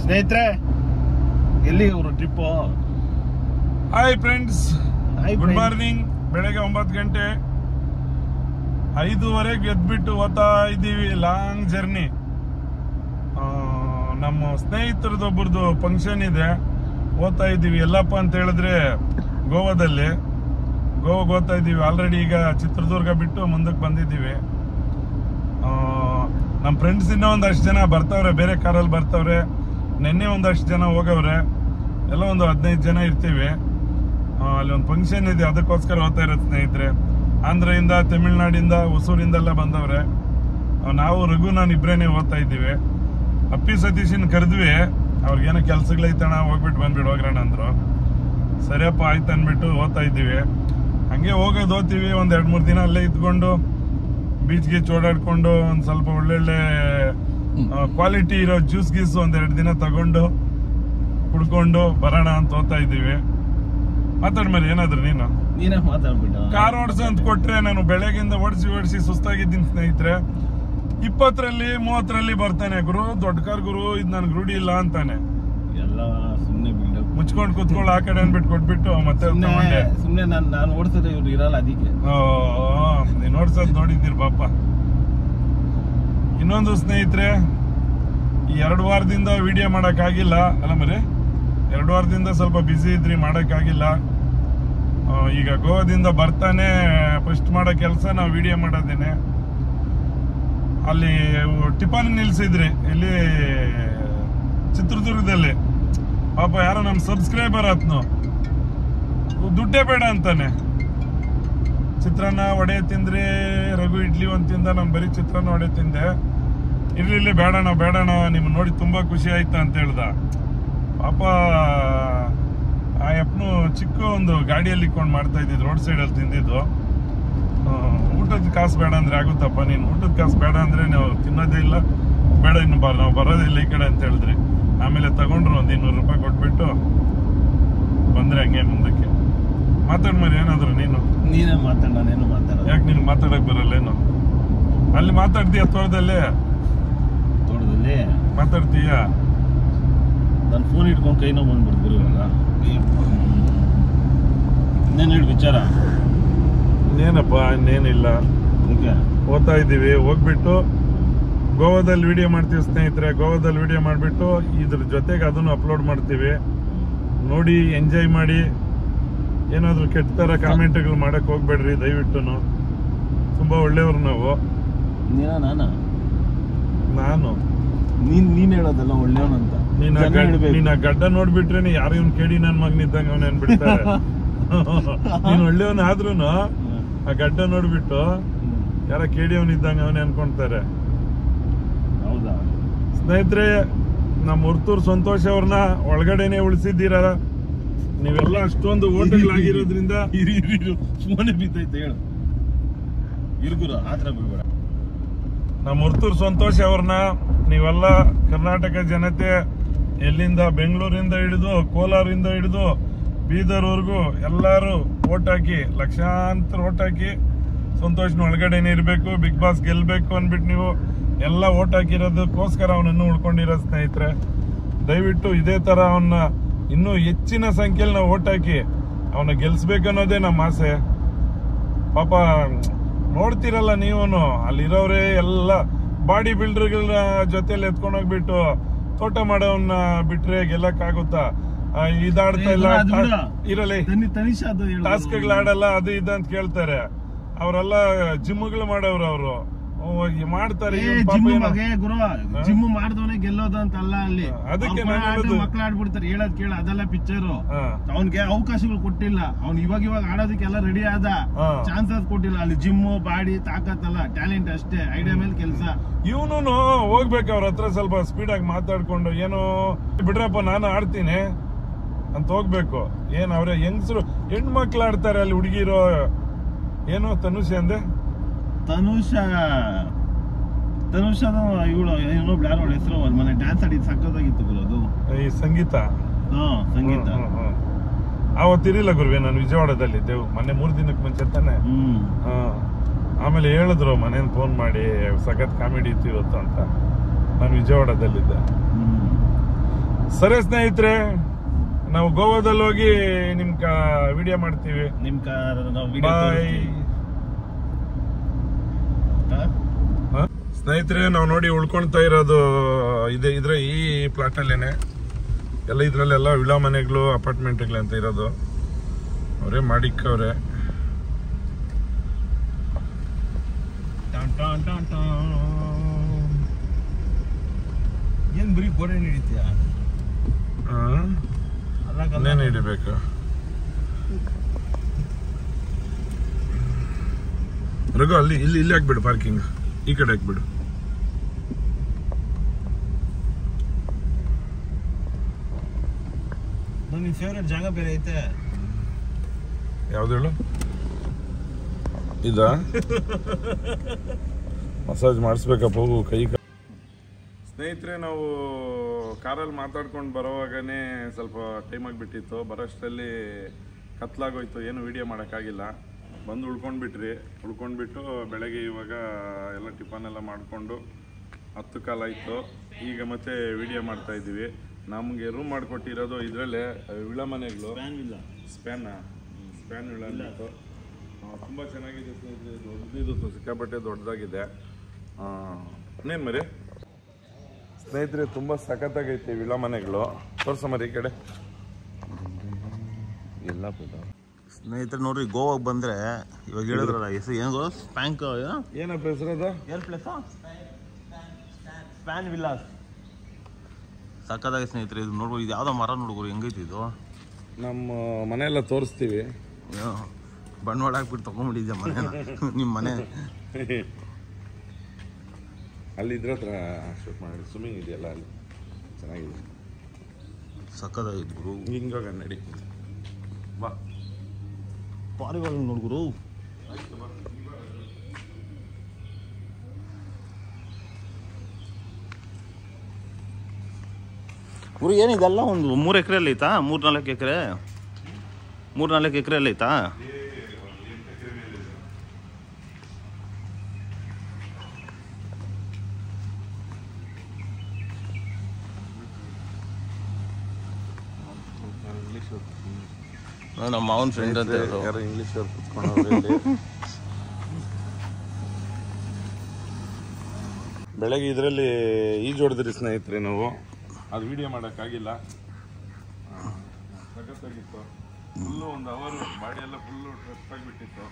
ಸ್ನೇಹಿತರೆ ಎಲ್ಲಿ ಅವರು trip? Hi friends, good morning. ಬೆಳಗ್ಗೆ 9 ಗಂಟೆ 5:15 ಎದ್ಬಿಟ್ಟು ಹೋಗ್ತಾ ಇದ್ದೀವಿ. Long journey. ನಮ್ಮ ಸ್ನೇಹಿತರದೊಬ್ಬರದು ಫಂಕ್ಷನ್ ಇದೆ, ಹೋಗ್ತಾ ಇದ್ದೀವಿ. ಎಲ್ಲಪ್ಪ ಅಂತ ಹೇಳಿದ್ರೆ ಗೋವಾದಲ್ಲಿ. ಗೋವಾಗೆ ಹೋಗ್ತಾ ಇದ್ದೀವಿ. ಆಲ್ರೆಡಿ ಈಗ ಚಿತ್ರದುರ್ಗ ಬಿಟ್ಟು ಮುಂದಕ್ಕೆ ಬಂದಿದ್ದೀವಿ. ನಮ್ಮ ಫ್ರೆಂಡ್ಸ್ ಇನ್ನೂ ಒಂದಷ್ಟು ಜನ ಬರ್ತಾವ್ರೆ, ಬೇರೆ ಕಾರಲ್ಲಿ ಬರ್ತಾವ್ರೆ. ನಿನ್ನೆ ಒಂದಷ್ಟು ಜನ ಹೋಗವ್ರೆ. ಎಲ್ಲ ಒಂದು 15 ಜನ ಇರ್ತೀವಿ. ಅಲ್ಲಿ ಒಂದು ಫಂಕ್ಷನ್ ಇದೆ, ಅದಕ್ಕೋಸ್ಕರ ಹೋಗ್ತಾ ಇರೋದು ಸ್ನೇಹಿತರೆ. ಆಂಧ್ರದಿಂದ, ತಮಿಳ್ನಾಡಿಂದ, ಹೊಸೂರಿಂದೆಲ್ಲ ಬಂದವ್ರೆ. ನಾವು ರಘು ನಾನು ಇಬ್ಬರೇನೆ ಹೋಗ್ತಾ ಇದ್ದೀವಿ. ಅಪ್ಪಿ ಸತೀಶನ್ ಕರೆದ್ವಿ, ಅವ್ರಿಗೇನೋ ಕೆಲ್ಸಗಳೈತಣ, ಹೋಗ್ಬಿಟ್ಟು ಬಂದ್ಬಿಟ್ಟು ಹೋಗ್ರಣ ಅಂದ್ರು. ಸರಿಯಪ್ಪ ಆಯ್ತು ಅಂದ್ಬಿಟ್ಟು ಹೋಗ್ತಾ ಇದ್ದೀವಿ. ಹಂಗೆ ಹೋಗ್ತೀವಿ. ಒಂದು 2-3 ದಿನ ಅಲ್ಲೇ ಇದ್ಕೊಂಡು ಬೀಚ್ಗೆ ಓಡಾಡ್ಕೊಂಡು ಒಂದು ಸ್ವಲ್ಪ ಒಳ್ಳೊಳ್ಳೆ ಕ್ವಾಲಿಟಿ ಇರೋ ಜ್ಯೂಸ್ ಗೀಸು 1-2 ದಿನ ತಗೊಂಡು ಕುಡ್ಕೊಂಡು ಬರೋಣ ಅಂತ ಹೋಗ್ತಾ ಇದ್ದೀವಿ. ಮಾತಾಡ್ಮೇಲೆ ಏನಾದ್ರು ನೀನೇ ಮಾತಾಡ್ಬಿಟ್ಟು ಕಾರ್ ಓಡಿಸು ಅಂತ ಕೊಟ್ರೆ ನಾನು ಬೆಳಗ್ಗಿಂದ ಓಡಿಸಿ ಸುಸ್ತಾಗಿದ್ದೀನಿ ಸ್ನೇಹಿತರೆ. 20ರಲ್ಲಿ 30ರಲ್ಲಿ ಬರ್ತಾನೆ, ಗುರು ದೊಡ್ಡ ಕಾರ್ ಗುರು, ಇದು ನನ್ಗೆ ರೂಢಿ ಇಲ್ಲ ಅಂತಾನೆ. ಎಲ್ಲ ಸುಮ್ನೆ ಬಿಲ್ಡಪ್ ಮುಚ್ಕೊಂಡು ಕುತ್ಕೊಳ್ಳೋ ಆ ಕಡೆ ಅನ್ಬಿಟ್ಟು ಕೊಟ್ಬಿಟ್ಟು ಮತ್ತೆ ಸುಮ್ನೆ ನಾನು ಓಡಿಸಿದ್ರೆ ಇವ್ರು ಇರಲ್ಲ, ಅದಕ್ಕೆ ನೀನ್ ಓಡಿಸೋದು ನೋಡಿದ್ದೀರಿ ಪಾಪ. ಇನ್ನೊಂದು ಸ್ನೇಹಿತರೆ, ಈ 2 ವಾರದಿಂದ ವಿಡಿಯೋ ಮಾಡೋಕ್ಕಾಗಿಲ್ಲ ಅಲ್ಲ ಮರಿ. 2 ವಾರದಿಂದ ಸ್ವಲ್ಪ ಬ್ಯುಸಿ ಇದ್ರಿ, ಮಾಡೋಕ್ಕಾಗಿಲ್ಲ. ಈಗ ಗೋವಾದಿಂದ ಬರ್ತಾನೆ ಫಸ್ಟ್ ಮಾಡೋ ಕೆಲಸ ನಾವು ವಿಡಿಯೋ ಮಾಡೋದೇನೆ. ಅಲ್ಲಿ ಟಿಫನ್ ನಿಲ್ಸಿದ್ರಿ ಇಲ್ಲಿ ಚಿತ್ರದುರ್ಗದಲ್ಲಿ. ಪಾಪ ಯಾರೋ ನಮ್ಮ ಸಬ್ಸ್ಕ್ರೈಬರ್ ಆತ್ನು, ದುಡ್ಡೇ ಬೇಡ ಅಂತಾನೆ. ಚಿತ್ರಾನ್ನ ವಡೆ ತಿಂದ್ರೆ, ರಘು ಇಡ್ಲಿ ಒಂದು ತಿಂದ, ನಾನು ಬರೀ ಚಿತ್ರಾನ್ನ ವಡೆ ತಿಂದೆ. ಇರ್ಲಿಲ್ಲ ಬೇಡಣ ನಿಮ್ ನೋಡಿ ತುಂಬಾ ಖುಷಿ ಆಯ್ತಾ ಅಂತ ಹೇಳ್ದ. ಪಾಪ ಆ ಯಪ್ಪನು ಚಿಕ್ಕ ಒಂದು ಗಾಡಿಯಲ್ಲಿ ಇಟ್ಕೊಂಡು ಮಾಡ್ತಾ ಇದ್ದಿದ್ದು, ರೋಡ್ ಸೈಡಲ್ಲಿ ತಿಂದಿದ್ದು. ಊಟದ ಕಾಸು ಬೇಡ ಅಂದ್ರೆ ಆಗುತ್ತಪ್ಪ, ನೀನು ಊಟದ ಕಾಸು ಬೇಡ ಅಂದ್ರೆ ನಾವು ತಿನ್ನೋದೇ ಇಲ್ಲ, ಬೇಡ ಇನ್ನು ನಾವು ಬರೋದಿಲ್ಲ ಈ ಕಡೆ ಅಂತ ಹೇಳಿದ್ರಿ. ಆಮೇಲೆ ತಗೊಂಡ್ರು ಒಂದು 200 ರೂಪಾಯಿ ಕೊಟ್ಬಿಟ್ಟು ಬಂದ್ರೆ ಹಂಗೆ ಮುಂದಕ್ಕೆ. ಮಾತಾಡ್ಮೇಲೆ ಏನಾದ್ರು ನೀನೇ ಮಾತಾಡ, ನಾನೇನು ಮಾತಾಡ. ಯಾಕೆ ನಿನ್ಗೆ ಮಾತಾಡಕ್ ಬರಲ್ಲೇನು? ಅಲ್ಲಿ ಮಾತಾಡ್ತೀಯ, ತೋಟದಲ್ಲಿ ಮಾತಾಡ್ತೀಯ. ನಾನು ಫೋನ್ ಇಟ್ಕೊಂಡು ಕೈ ನೋವು ಬಂದ್ಬಿಡ್ತೀರಿ ಇವಾಗ. ಇನ್ನೇನು ಹೇಳಿ ವಿಚಾರ? ಇನ್ನೇನಪ್ಪ, ಇನ್ನೇನಿಲ್ಲ. ಹೋಗ್ತಾ ಇದ್ದೀವಿ. ಹೋಗ್ಬಿಟ್ಟು ಗೋವಾದಲ್ಲಿ ವಿಡಿಯೋ ಮಾಡ್ತೀವಿ ಸ್ನೇಹಿತರೆ. ಗೋವಾದಲ್ಲಿ ವಿಡಿಯೋ ಮಾಡಿಬಿಟ್ಟು ಇದ್ರ ಜೊತೆಗೆ ಅದನ್ನು ಅಪ್ಲೋಡ್ ಮಾಡ್ತೀವಿ. ನೋಡಿ ಎಂಜಾಯ್ ಮಾಡಿ. ಏನಾದ್ರು ಕೆಟ್ಟ ಥರ ಕಾಮೆಂಟ್ಗಳು ಮಾಡಕ್ ಹೋಗ್ಬೇಡ್ರಿ ದಯವಿಟ್ಟು. ತುಂಬಾ ಒಳ್ಳೆಯವ್ರು ನಾವು. ನಾನು ನೀನ್ ಹೇಳೋದಲ್ಲ ಒಳ್ಳೆಯವನಂತ. ನೀನ್ ಆ ಗಡ್ಡ ನೋಡ್ಬಿಟ್ರೇನೆ ಯಾರು ಇವ್ನು ಕೇಳಿ ನನ್ ಮಗನಿದ್ದಂಗ ಅವನ ಅನ್ಬಿಡ್ತಾರೆ. ನೀನ್ ಒಳ್ಳೆಯವನ ಆದ್ರೂನು ಆ ಗಡ್ಡ ನೋಡ್ಬಿಟ್ಟು ಯಾರ ಕೇಳಿ ಅವನಿದ್ದಂಗ ಅವನೇ ಅನ್ಕೊಂತಾರೆ. ಹೌದಾ ಸ್ನೇಹಿತರೆ, ನಮ್ಮ ಹುರ್ತೂರ್ ಸಂತೋಷ್ ಅವ್ರನ್ನ ಒಳಗಡೆನೆ ಉಳಿಸಿದ್ದೀರ. ನೀವೆಲ್ಲ ಅಷ್ಟೊಂದು ಹೋಟೆಲ್ಗಳಾಗಿರೋದ್ರಿಂದ ಫೋನೇ ಬಿದ್ದೈತೆ, ಹೇಳು. ಇರ್ಗುರ ಆತರ ಬಿಡ್ಬೇಡ. ನಮ್ಮ ಹುರ್ತೂರ್ ಸಂತೋಷ್ ಅವ್ರನ್ನ ನೀವೆಲ್ಲ ಕರ್ನಾಟಕ ಜನತೆ, ಎಲ್ಲಿಂದ ಬೆಂಗಳೂರಿಂದ ಹಿಡಿದು ಕೋಲಾರಿಂದ ಹಿಡಿದು ಬೀದರ್ವರೆಗೂ ಎಲ್ಲರೂ ಓಟ್ ಹಾಕಿ, ಲಕ್ಷಾಂತರ ಓಟ್ ಹಾಕಿ ಸಂತೋಷ್ನ ಒಳಗಡೆನೆ ಇರಬೇಕು, ಬಿಗ್ ಬಾಸ್ ಗೆಲ್ಬೇಕು ಅಂದ್ಬಿಟ್ಟು ನೀವು ಎಲ್ಲ ಓಟ್ ಹಾಕಿರೋದಕ್ಕೋಸ್ಕರ ಅವನನ್ನು ಉಳ್ಕೊಂಡಿರೋ ಸ್ನೇಹಿತರೆ. ದಯವಿಟ್ಟು ಇದೇ ತರ ಅವನ್ನ ಇನ್ನೂ ಹೆಚ್ಚಿನ ಸಂಖ್ಯೆಯಲ್ಲಿ ನಾವು ಓಟ್ ಹಾಕಿ ಅವನ್ನ ಗೆಲ್ಸ್ಬೇಕನ್ನೋದೇ ನಮ್ಮ ಆಸೆ. ಪಾಪ ನೋಡ್ತಿರಲ್ಲ ನೀವನು, ಅಲ್ಲಿರೋರೇ ಎಲ್ಲ ಬಾಡಿ ಬಿಲ್ಡರ್ಗಳ ಜೊತೆಲಿ ಎತ್ಕೊಂಡೋಗ್ಬಿಟ್ಟು ತೋಟ ಮಾಡೋವನ್ನ ಬಿಟ್ರೆ ಗೆಲ್ಲಕ್ಕಾಗುತ್ತಾ? ಇದಾಡ್ತಾ ಇಲ್ಲ, ಇರಲಿ ಟಾಸ್ಕ್ಗಳು ಆಡಲ್ಲ, ಅದು ಇದು ಅಂತ ಕೇಳ್ತಾರೆ. ಅವರೆಲ್ಲ ಜಿಮ್ಗಳು ಮಾಡವ್ರು, ಅವರು ಮಾಡ್ತಾರೆ. ಜಿಮ್ ಮಾಡಿದವನೇ ಗೆಲ್ಲೋದು ಅಂತಲ್ಲ, ಅಲ್ಲಿ ಅದಕ್ಕೆ ಮಕ್ಳು ಆಡ್ಬಿಡ್ತಾರೆ. ಹೇಳೋದ್ ಕೇಳ, ಅದೆಲ್ಲ ಪಿಕ್ಚರ್. ಅವ್ನಿಗೆ ಅವಕಾಶಗಳು ಕೊಟ್ಟಿಲ್ಲ. ಅವ್ನು ಇವಾಗ ಆಡೋದಕ್ಕೆಲ್ಲ ರೆಡಿ ಆದ, ಚಾನ್ಸಸ್ ಕೊಟ್ಟಿಲ್ಲ. ಅಲ್ಲಿ ಜಿಮ್ ಬಾಡಿ ತಾಕತ್ತಲ್ಲ, ಟ್ಯಾಲೆಂಟ್ ಅಷ್ಟೇ, ಐಡಿಯಾ ಮೇಲೆ ಕೆಲಸ. ಇವನು ಹೋಗ್ಬೇಕು ಅವ್ರ ಹತ್ರ ಸ್ವಲ್ಪ ಸ್ಪೀಡ್ ಆಗಿ ಮಾತಾಡ್ಕೊಂಡು, ಏನೋ ಬಿಡ್ರಪ್ಪ ನಾನು ಆಡ್ತೀನಿ ಅಂತ ಹೋಗ್ಬೇಕು. ಏನ್ ಅವ್ರೆ ಹೆಂಗಸರು ಹೆಣ್ಮಕ್ಳು ಆಡ್ತಾರೆ, ಅಲ್ಲಿ ಹುಡುಗಿರೋ ಏನೋ ತನುಷ್ ಅಂದೆ, ತನುಷದ ಇವಳು ಇನ್ನೊಬ್ಳು ಯಾರೋ ಹೆಸರು, ಮನೆ ಡ್ಯಾನ್ಸ್ ಆಡಿದ್ ಸಕ್ಕತ್ತಾಗಿತ್ತು ಗುರು. ಈ ಸಂಗೀತ ಸಂಗೀತ ಅವತ್ತಿರಿಲ್ಲ ಗುರುವೆ, ನಾನು ವಿಜಯವಾಡದಲ್ಲಿದ್ದೆವು ಮೊನ್ನೆ 3 ದಿನಕ್ಕೆ ಮುಂಚೆ ತಾನೆ. ಆಮೇಲೆ ಹೇಳಿದ್ರು ಮನೇಲಿ ಫೋನ್ ಮಾಡಿ, ಸಖತ್ ಕಾಮಿಡಿ ಇತ್ತು ಇವತ್ತು ಅಂತ. ನಾನು ವಿಜಯವಾಡದಲ್ಲಿದ್ದೆ. ಸರಿ ಸ್ನೇಹಿತರೆ, ನಾವು ಗೋವಾದಲ್ಲಿ ಹೋಗಿ ನಿಮ್ ವಿಡಿಯೋ ಮಾಡ್ತೀವಿ. ಸ್ನೇಹಿತರೆ, ನಾವು ನೋಡಿ ಉಳ್ಕೊಳ್ತಾ ಇರೋದು ಇದ್ರೆ ಈ ಪ್ಲಾಟ್ ಅಲ್ಲೇನೆ. ಎಲ್ಲ ಇದ್ರಲ್ಲೆಲ್ಲ ವಿಳಾ ಮನೆಗಳು, ಅಪಾರ್ಟ್ಮೆಂಟ್ಗಳು ಅಂತ ಇರೋದು. ಅವರೇ ಮಾಡಿಕ್ಕವ್ರೆ. ಏನ್ ಬರೀ ಗೋಡೆ ಹಿಡಿತೀಯ? ಇನ್ನೇನು ಹಿಡಿಬೇಕು? ರಘು, ಇಲ್ಲಿ ಹಾಕ್ಬಿಡು ಪಾರ್ಕಿಂಗ್. ಈ ಕಡೆ ಹಾಕ್ಬಿಡು. ನಿನ್ ಫೇವ್ರೆಟ್ ಜಾಗ ಬೇರೆ ಐತೆ. ಯಾವ್ದು ಹೇಳು? ಇದಾ? ಮಸಾಜ್ ಮಾಡಿಸ್ಬೇಕಪ್ಪ ಕೈ. ಸ್ನೇಹಿತರೆ, ನಾವು ಕಾರಲ್ಲಿ ಮಾತಾಡ್ಕೊಂಡು ಬರೋವಾಗನೇ ಸ್ವಲ್ಪ ಟೈಮ್ ಆಗಿಬಿಟ್ಟಿತ್ತು. ಬರೋಷ್ಟರಲ್ಲಿ ಕತ್ಲಾಗೋಯ್ತು, ಏನು ವಿಡಿಯೋ ಮಾಡೋಕ್ಕಾಗಿಲ್ಲ. ಬಂದು ಉಳ್ಕೊಂಡ್ಬಿಟ್ಟು ಬೆಳಗ್ಗೆ ಇವಾಗ ಎಲ್ಲ ಟಿಫನ್ ಎಲ್ಲ ಮಾಡಿಕೊಂಡು 10 ಕಾಲ ಆಯಿತು. ಈಗ ಮತ್ತೆ ವಿಡಿಯೋ ಮಾಡ್ತಾ ಇದ್ದೀವಿ. ನಮಗೆ ರೂಮ್ ಮಾಡಿಕೊಟ್ಟಿರೋದು ಇದರಲ್ಲೇ ವಿಳಾ ಮನೆಗಳು. ಸ್ಪ್ಯಾನ್ ವಿಳಾ ಅಂದ್ಬಿಟ್ಟು ತುಂಬ ಚೆನ್ನಾಗಿದೆ ಸ್ನೇಹಿತರೆ. ದೊಡ್ಡದಿದು, ಸಿಕ್ಕಾಪಟ್ಟೆ ದೊಡ್ಡದಾಗಿದೆ. ಇನ್ನೇನು ಮರಿ ಸ್ನೇಹಿತರೆ, ತುಂಬ ಸಖತ್ತಾಗೈತೆ ವಿಳಾ ಮನೆಗಳು. ತೋರ್ಸ ಮರಿ ಈ ಕಡೆ ಎಲ್ಲ ಸ್ನೇಹಿತರೆ. ನೋಡ್ರಿ, ಗೋವಾಗೆ ಬಂದ್ರೆ ಇವಾಗ ಹೇಳಿದ್ರಲ್ಲ ಹೆಸರು ಏನು? ಸ್ಪ್ಯಾಂಕ್ ಏನಪ್ಪ ಹೆಸರದ? Air place span villas. ಸಕ್ಕತ್ತಾಗಿ ಸ್ನೇಹಿತರೆ. ಇದು ನೋಡ್ಬೋದು, ಇದು ಯಾವ್ದೋ ಮರ ನೋಡ್ಬೋದು, ಹೆಂಗೈತಿ ಇದು. ನಮ್ಮ ಮನೆಯೆಲ್ಲ ತೋರಿಸ್ತೀವಿ. ಬಂಡವಾಳ ಹಾಕ್ಬಿಟ್ಟು ತಗೊಂಡ್ಬಿಟ್ಟಿದ್ದೆ ಮನೆ. ನಿಮ್ಮ ಮನೆ ಅಲ್ಲಿ ಇದ್ರ ಹತ್ರ ಶೂಟ್ ಮಾಡಿ. ಸ್ವಿಮ್ಮಿಂಗ್ ಇದೆಯಲ್ಲ ಅಲ್ಲಿ, ಚೆನ್ನಾಗಿದೆ. ಸಕ್ಕತ್ತಾಗಿತ್ತು ಗುರು. ಹಿಂಗೋಗ ನಡಿ ಬಾ. ಪಾರಿವಾಳ ನೋಡ್ಗುರು. ಗುರು ಏನಿದೆಲ್ಲ ಒಂದು 3 ಎಕರೆಯಲ್ಲಿ ಐತಾ? 3-4 ಎಕರೆ? 3-4 ಎಕರೆಯಲ್ಲಿ ಐತಾ? ನಮ್ಮ ಮಾವನ ಫ್ರೆಂಡ್ ಅಂತ ಯಾರು ಇಂಗ್ಲೀಷ್ ಅವ್ರು ಕುತ್ಕೊಂಡು ಬೆಳಗ್ಗೆ ಇದರಲ್ಲಿ ಈಜೊಡೆದ್ರಿ ಸ್ನೇಹಿತರೆ. ನಾವು ಅದು ವಿಡಿಯೋ ಮಾಡೋಕ್ಕಾಗಿಲ್ಲ. ಸಖತ್ತಾಗಿತ್ತು. ಫುಲ್ಲು 1 ಅವರ್ ಬಾಡಿ ಎಲ್ಲ ಫುಲ್ಲು ಟ್ರೆಸ್ ಆಗಿಬಿಟ್ಟಿತ್ತು.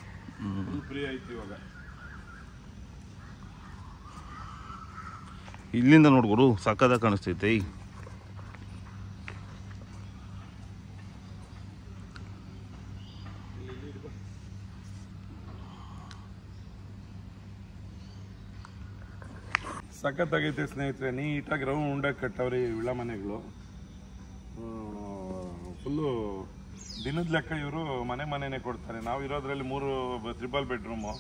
ಫುಲ್ ಫ್ರೀ ಆಯ್ತು ಇವಾಗ. ಇಲ್ಲಿಂದ ನೋಡ್ಕೊಡು, ಸಕ್ಕತ್ತಾಗಿ ಕಾಣಿಸ್ತೈತೆ. ಸಖತ್ತಾಗೈತೆ ಸ್ನೇಹಿತರೆ. ನೀಟಾಗಿ ರೌಂಡಾಗಿ ಕಟ್ಟವ್ರಿ ವಿಳಾ ಮನೆಗಳು. ಫುಲ್ಲು ದಿನದ ಲೆಕ್ಕ ಇವರು ಮನೆನೇ ಕೊಡ್ತಾರೆ. ನಾವು ಇರೋದ್ರಲ್ಲಿ 3 3 ಬೆಡ್ರೂಮು.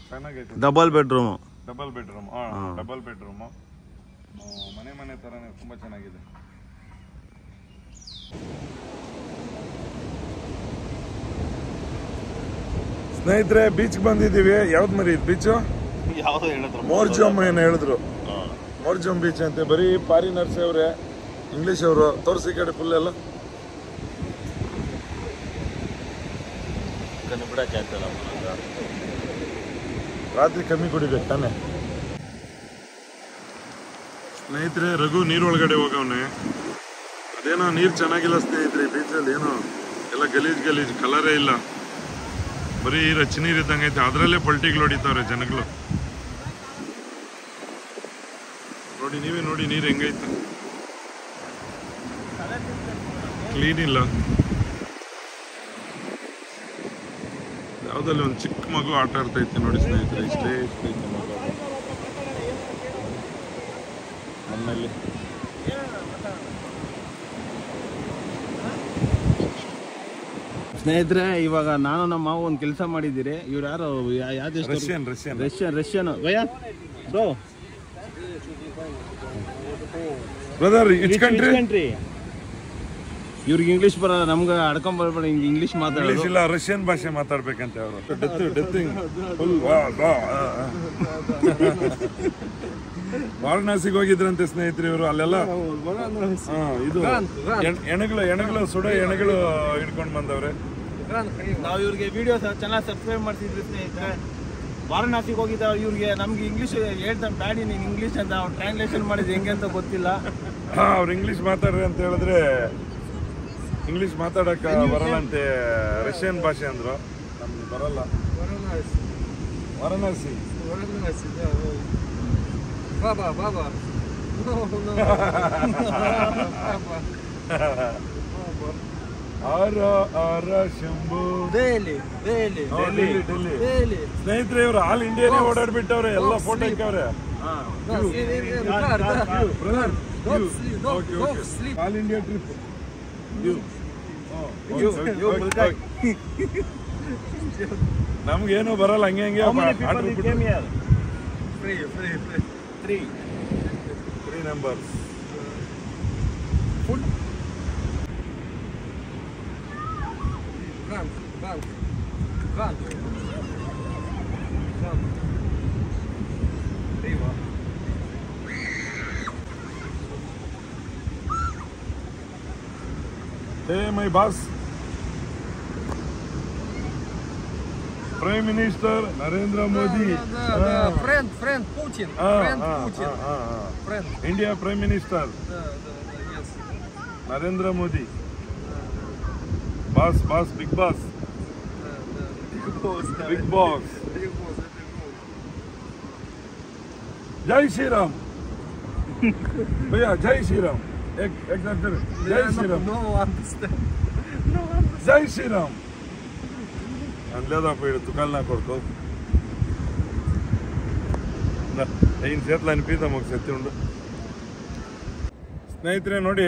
ಚೆನ್ನಾಗೈತೆ. Double bedroom. Double bedroom. ಮನೆ ಥರನೇ ತುಂಬ ಚೆನ್ನಾಗಿದೆ. ಸ್ನೇಹಿತರೆ, ಬೀಚ್ಗೆ ಬಂದಿದ್ದೀವಿ. ಯಾವ್ದು ಮರಿ ಇದು ಬೀಚು? ಮೋರ್ಜಮ್ ಏನು ಹೇಳಿದ್ರು. ಮೋರ್ಜಮ್ ಬೀಚ್ ಅಂತೆ. ಬರೀ ಫಾರಿನರ್ಸ್ ಅವ್ರೆ, ಇಂಗ್ಲಿಷ್ ಅವರು. ತೋರಿಸಿ ಕಡೆ ಫುಲ್ ಎಲ್ಲ. ರಾತ್ರಿ ಕಮ್ಮಿ ಕುಡಿಬೇಕು ತಾನೆ ಸ್ನೇಹಿತರೆ. ರಘು ನೀರೊಳಗಡೆ ಹೋಗವನೆ. ಅದೇನೋ ನೀರು ಚೆನ್ನಾಗಿಲ್ಲ ಸ್ನೇಹಿತರೆ. ಬೀಚಲ್ಲಿ ಏನೋ ಎಲ್ಲ ಗಲೀಜ್ ಕಲರೇ ಇಲ್ಲ. ಬರೀ ರಚ್ ನೀರು ಇದ್ದಂಗೈತೆ. ಅದರಲ್ಲೇ ಪಲ್ಟಿಗಳು ಹೊಡಿತಾವ್ರೆ ಜನಗಳು. ನೋಡಿ, ನೀವೇ ನೋಡಿ ನೀರು ಹೆಂಗೈತೆ. ಕ್ಲೀನ್ ಇಲ್ಲ. ಯಾವ್ದಲ್ಲಿ ಒಂದು ಚಿಕ್ಕ ಮಗು ಆಟ ಆಡ್ತೈತೆ ನೋಡಿ ಸ್ನೇಹಿತರೆ. ಇಷ್ಟೇ ಮಗು ನಮ್ಮಲ್ಲಿ. ಸ್ನೇಹಿತರೆ, ಇವಾಗ ನಾನು ನಮ್ಮ ಮಾವು ಒಂದು ಕೆಲಸ ಮಾಡಿದ್ದೀರಿ. ಇವ್ರು ಯಾರು? ಯಾವ ದೇಶ? ರಷ್ಯನ್. ಭಯ ಬ್ರೋ, ಬ್ರದರ್, ಇಟ್ಸ್ ಕಂಟ್ರಿ. ಇವ್ರಿಗೆ ಇಂಗ್ಲಿಷ್ ಬರಲ್ಲ, ನಮ್ಗೆ ಅಡ್ಕೊಂಡ್ ಬರ್ಬೇಡ. ಇಂಗ್ಲಿಷ್ ಮಾತಾಡೋದು ಇಲ್ಲ, ರಷ್ಯನ್ ಭಾಷೆ ಮಾತಾಡ್ಬೇಕಂತೆ ಅವರು. ವಾರಣಾಸಿಗೆ ಹೋಗಿದ್ರಂತೆ ಸ್ನೇಹಿತರೆ ಇವರು. ಅಲ್ಲೆಲ್ಲ ಇದು ಎಣಗಳು ಸುಡ ಎಣಗಳು ಹಿಡ್ಕೊಂಡು ಬಂದವ್ರೆ. ನಾವು ಇವ್ರಿಗೆ ವಿಡಿಯೋಸ್ ಚೆನ್ನಾಗಿ ಸಬ್ಸ್ಕ್ರೈಬ್ ಮಾಡ್ತಿದ್ವಿ ಸ್ನೇಹಿತರೆ. ವಾರಣಾಸಿಗೆ ಹೋಗಿದ್ದ ಇವ್ರಿಗೆ ನಮ್ಗೆ ಇಂಗ್ಲೀಷ್ ಹೇಳ್ತಾನೆ ಡ್ಯಾಡಿ ನೀನು ಇಂಗ್ಲೀಷ್ ಅಂತ ಅವ್ರು ಟ್ರಾನ್ಸ್ಲೇಷನ್ ಮಾಡಿದ್ ಹೆಂಗೆ ಅಂತ ಗೊತ್ತಿಲ್ಲ. ಅವ್ರು ಇಂಗ್ಲೀಷ್ ಮಾತಾಡ್ರಿ ಅಂತ ಹೇಳಿದ್ರೆ ಇಂಗ್ಲೀಷ್ ಮಾತಾಡಕ್ ಬರಲ್ಲಂತೆ, ರಷ್ಯನ್ ಭಾಷೆ ಅಂದ್ರು. ನಮ್ಗೆ ಬರಲ್ಲ. ವಾರಣಾಸಿ ಬಾಬಾ ಬಾಬಾ ಶಂಭು ಡೆಲ್ಲಿ ಸ್ನೇಹಿತರೆ ಇವ್ರು ಆಲ್ ಇಂಡಿಯಾನೇ ಓಡಾಡ್ಬಿಟ್ಟವ್ರೆ, ಎಲ್ಲ ಫೋಟೋ ಇಕ್ಕವ್ರೆ. ಆಲ್ ಇಂಡಿಯಾ ಟ್ರಿಪ್ ನಮ್ಗೇನು ಬರಲ್ಲ, ಹಂಗೆ ಹಂಗೆ three numbers. Hey, my boss, Prime Minister Narendra Modi. Friend Putin. Friend. India Prime Minister Yes. Narendra Modi. Boss, big boss. Big boss. Jai Shri Ram. Bhaiya, Jai Shri Ram. Ek second. Jai Shri Ram. No understand. Jai Shri Ram. Anleda peidu tukalna korko. Na, in setla ಅನ್ಪಿದ ಮಗ ಸತ್ಯ ಉಂಡು. ಸ್ನೇಹಿತರೆ ನೋಡಿ,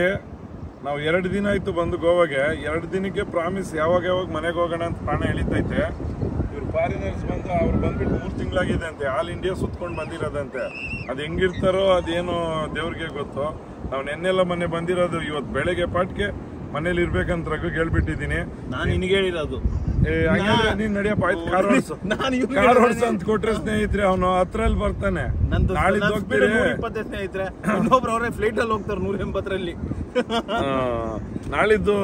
ನಾವು 2 ದಿನ ಆಯ್ತು ಬಂದು ಗೋವಾಗೆ. 2 ದಿನಕ್ಕೆ ಪ್ರಾಮಿಸ್ ಯಾವಾಗ ಮನೆಗೆ ಹೋಗೋಣ ಅಂತ ಪ್ರಾಣ ಎಳಿತೈತೆ. ಇವ್ರು ಫಾರಿನರ್ಸ್ ಬಂದು ಅವ್ರು ಬಂದ್ಬಿಟ್ಟು 3 ತಿಂಗಳಾಗಿದೆ ಅಂತೆ, ಆಲ್ ಇಂಡಿಯಾ ಸುತ್ಕೊಂಡು ಬಂದಿರೋದಂತೆ. ಅದು ಹೆಂಗಿರ್ತಾರೋ ಅದೇನು ದೇವ್ರಿಗೆ ಗೊತ್ತು. ನಾವು ನೆನ್ನೆಲ್ಲ ಮೊನ್ನೆ ಬಂದಿರೋದು, ಇವತ್ತು ಬೆಳಗ್ಗೆ ಪಾಟ್ಗೆ ಮನೇಲಿ ಇರ್ಬೇಕಂತ ರಘುಗೆ ಹೇಳ್ಬಿಟ್ಟಿದ್ದೀನಿ. ನಾನು ನಿನಗೆ ಹೇಳಿರೋದು ನೀನ್ ನಡಿಯಪ್ಪ ಆಯ್ತು, ಕಾರ್ ಓಡಿಸು ಅಂತ ಕೊಟ್ರೆ ಸ್ನೇಹಿತರೆ ಅವನು ಹತ್ರಲ್ಲಿ ಬರ್ತಾನೆ. ನಾಳಿದ್ದು ಹೋಗ್ತೀರಿ ಸ್ನೇಹಿತರೆ, ಇನ್ನೊಬ್ರು ಅವರೇ ಫ್ಲೈಟ್ ಅಲ್ಲಿ ಹೋಗ್ತಾರೆ 180ರಲ್ಲಿ. ನಾಳಿದ್ದು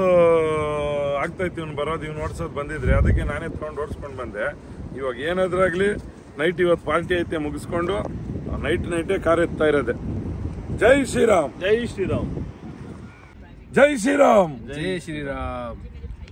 ಆಗ್ತೈತಿ ಇವ್ನು ಬರೋದು, ಇವ್ನು ಓಡಿಸೋದು ಬಂದಿದ್ರೆ ಅದಕ್ಕೆ ನಾನೇ ತಗೊಂಡು ಓಡಿಸ್ಕೊಂಡು ಬಂದೆ. ಇವಾಗ ಏನಾದ್ರಾಗ್ಲಿ ನೈಟ್ ಇವತ್ತು ಪಾರ್ಟಿ ಐತೆ ಮುಗಿಸ್ಕೊಂಡು ನೈಟೇ ಕಾರ್ ಎತ್ತಾ ಇರೋದೆ. ಜೈ ಶ್ರೀರಾಮ್. ಜೈ ಶ್ರೀರಾಮ್. ಜೈ ಶ್ರೀರಾಮ್. Jai Shri Ram.